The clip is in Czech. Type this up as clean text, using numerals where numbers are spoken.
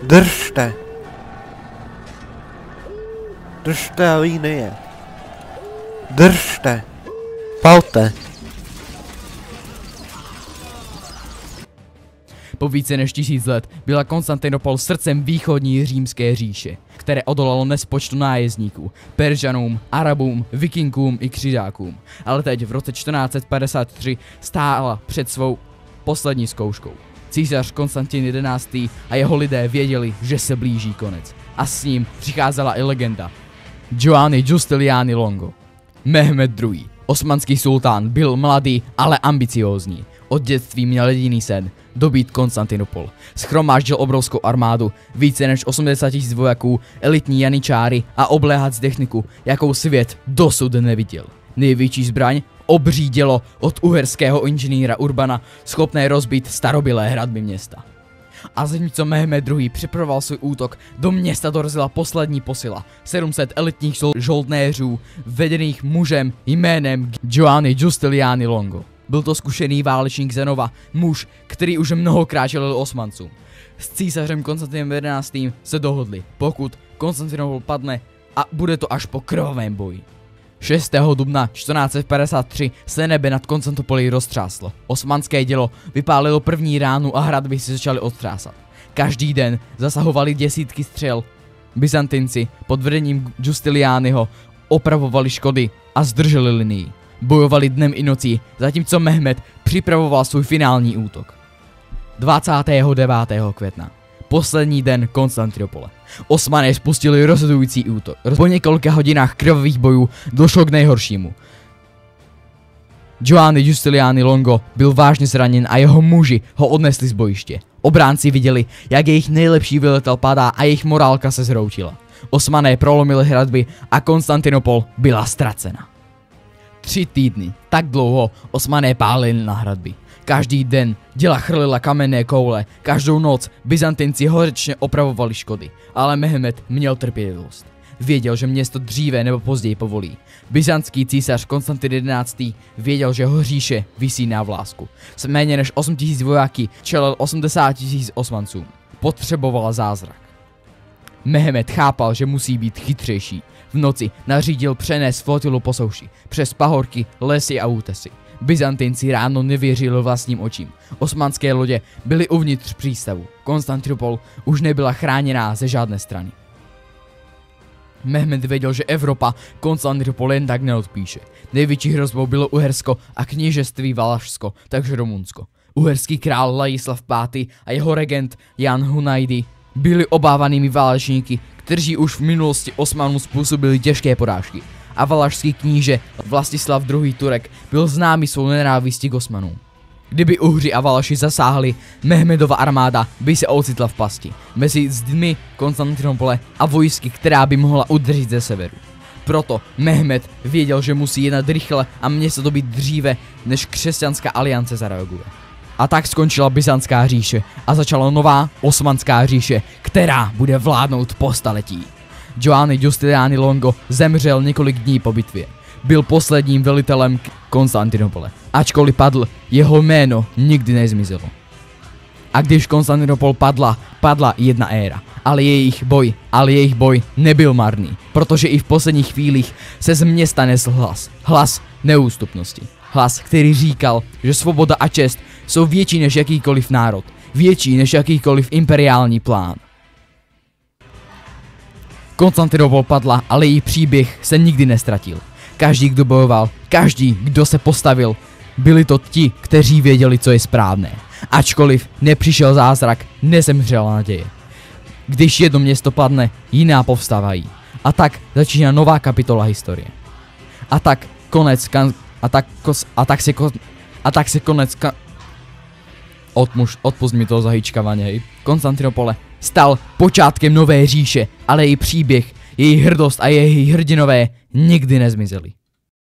Držte. Držte a línie. Držte. Palte. Po více než 1000 let byla Konstantinopol srdcem východní římské říše, které odolalo nespočtu nájezdníků, Peržanům, Arabům, Vikingům i křižákům. Ale teď v roce 1453 stála před svou poslední zkouškou. Císař Konstantin XI. A jeho lidé věděli, že se blíží konec. A s ním přicházela i legenda. Giovanni Giustiniani Longo. Mehmed II. Osmanský sultán byl mladý, ale ambiciózní. Od dětství měl jediný sen – dobít Konstantinopol. Schromáždil obrovskou armádu, více než 80 000 vojáků, elitní janičáry a obléhací techniku, jakou svět dosud neviděl. Největší zbraň – obří dělo od uherského inženýra Urbana, schopné rozbít starobylé hradby města. A zatímco Mehmed II. Připravoval svůj útok, do města dorazila poslední posila. 700 elitních žoldnéřů, vedených mužem jménem Giovanni Giustiniani Longo. Byl to zkušený válečník Zenova, muž, který už mnohokrát čelil Osmancům. S císařem Konstantinem XI. Se dohodli, pokud Konstantinopol padne, a bude to až po krvavém boji. 6. dubna 1453 se nebe nad Konstantinopolí roztřáslo. Osmanské dělo vypálilo první ránu a hradby si začaly odtřásat. Každý den zasahovali desítky střel. Byzantinci pod vedením Giustinianiho opravovali škody a zdrželi linii. Bojovali dnem i nocí, zatímco Mehmed připravoval svůj finální útok. 29. května. Poslední den Konstantinopole. Osmané spustili rozhodující útok. Po několika hodinách krvavých bojů došlo k nejhoršímu. Giovanni Giustiniani Longo byl vážně zraněn a jeho muži ho odnesli z bojiště. Obránci viděli, jak jejich nejlepší veletel padá a jejich morálka se zhroutila. Osmané prolomili hradby a Konstantinopol byla ztracena. 3 týdny, tak dlouho Osmané pálili na hradby. Každý den děla chrlila kamenné koule, každou noc Byzantinci horečně opravovali škody, ale Mehmed měl trpělivost. Věděl, že město dříve nebo později povolí. Byzantský císař Konstantin XI. Věděl, že jeho říše visí na vlásku. S méně než 8 000 vojáky čelil 80 000 Osmancům. Potřeboval zázrak. Mehmed chápal, že musí být chytřejší. V noci nařídil přenést flotilu po souši, přes pahorky, lesy a útesy. Byzantinci ráno nevěřili vlastním očím. Osmanské lodě byly uvnitř přístavu. Konstantinopol už nebyla chráněná ze žádné strany. Mehmed věděl, že Evropa Konstantinopol jen tak neodpíše. Největší hrozbou bylo Uhersko a knížectví Valašsko, takže Rumunsko. Uherský král Ladislav V. a jeho regent Jan Hunajdy byli obávanými válečníky, kteří už v minulosti Osmanům způsobili těžké porážky. A valašský kníže Vlastislav II. Turek byl známý svou nenávistí k Osmanům. Kdyby Uhři a Valaši zasáhli, Mehmedova armáda by se ocitla v pasti mezi zdmi Konstantinopole a vojsky, která by mohla udržet ze severu. Proto Mehmed věděl, že musí jednat rychle a město dobít dříve, než křesťanská aliance zareaguje. A tak skončila Byzantská říše a začala nová Osmanská říše, která bude vládnout po staletí. Giovanni Giustiniani Longo zemřel několik dní po bitvě. Byl posledním velitelem Konstantinopole. Ačkoliv padl, jeho jméno nikdy nezmizelo. A když Konstantinopol padla jedna éra. Ale jejich boj nebyl marný, protože i v posledních chvílích se z města nesl hlas. Hlas neústupnosti. Hlas, který říkal, že svoboda a čest jsou větší než jakýkoliv národ. Větší než jakýkoliv imperiální plán. Konstantinopol padla, ale její příběh se nikdy nestratil. Každý, kdo bojoval, každý, kdo se postavil, byli to ti, kteří věděli, co je správné. Ačkoliv nepřišel zázrak, nezemřela naděje. Když jedno město padne, jiná povstávají. A tak začíná nová kapitola historie. Odpust mi to zahyčkavaně, hej. Konstantinopole stal počátkem nové říše, ale její příběh, její hrdost a její hrdinové nikdy nezmizely.